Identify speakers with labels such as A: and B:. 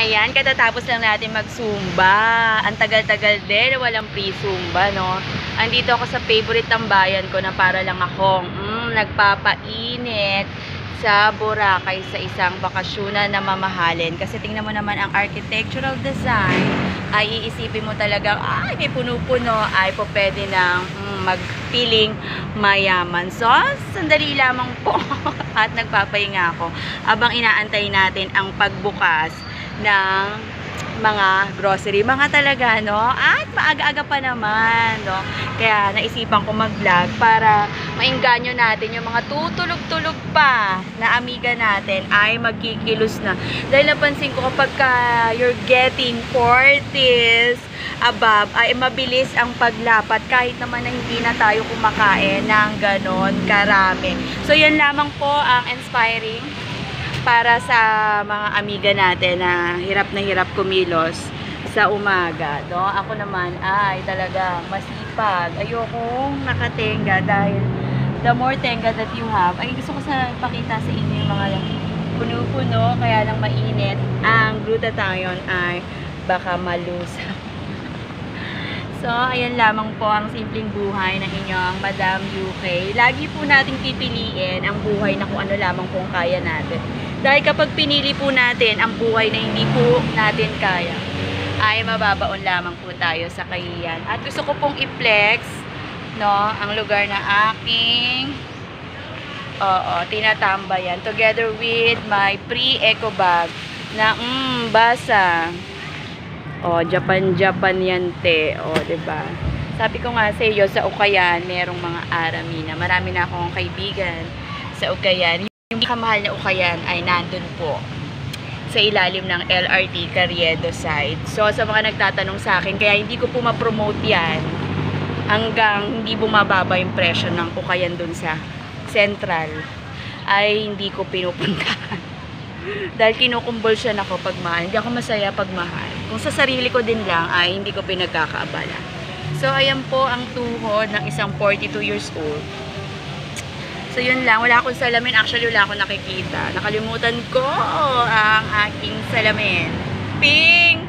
A: Ayan, katatapos lang natin mag-Zumba. Ang tagal-tagal din, walang pre-Zumba, no? Andito ako sa favorite tambayan ko na para lang akong nagpapainit sa Boracay sa isang bakasyonan na mamahalin. Kasi tingnan mo naman ang architectural design, ay iisipin mo talagang, ay, may puno-puno, ay po pwede na mag-feeling mayaman. So, sandali lamang po at nagpapahinga ako abang inaantay natin ang pagbukas ng mga grocery, mga talaga, no? At maaga-aga pa naman, no? Kaya naisipan ko mag-vlog para maingganyo natin yung mga tutulog-tulog pa na amiga natin ay magkikilos na. Dahil napansin ko kapag you're getting 40s above, ay mabilis ang paglapat kahit naman na hindi na tayo kumakain ng ganon karami. So, yan lamang po ang inspiring para sa mga amiga natin na hirap kumilos sa umaga, no? Ako naman ay talagang masipag. Ayokong nakatenga dahil the more tenga that you have, ay gusto ko sa pakita sa inyo yung mga puno-puno, kaya lang mainit. Ang glutathione ay baka malusa. So, ayan lamang po ang simpleng buhay ng inyong Madam UK. Lagi po nating pipiliin ang buhay na kung ano lamang pong kaya natin. Dahil kapag pinili po natin ang buhay na hindi po natin kaya, ay mababaon lamang po tayo sa kahiyan. At gusto ko pong i-flex, no, ang lugar na aking tinatambayan together with my pre-eco bag na basa. Japan yan, te. Diba? Sabi ko nga sa iyo, sa Ukayan, merong mga arami na. Marami na akong kaibigan sa Ukayan. Yung kamahal na Ukayan ay nandun po sa ilalim ng LRT Carriedo side. So, sa mga nagtatanong sa akin, kaya hindi ko po ma-promote yan hanggang hindi bumababa yung presyo ng Ukayan dun sa Central, ay hindi ko pinupuntahan. Dahil kinukumbulsyon ako pag mahal. Hindi ako masaya pag mahal. Kung sa sarili ko din lang, ay hindi ko pinagkakaabala. So, ayan po ang tuhod ng isang 42 years old. So, yun lang. Wala akong salamin. Actually, wala akong nakikita. Nakalimutan ko ang aking salamin. Ping!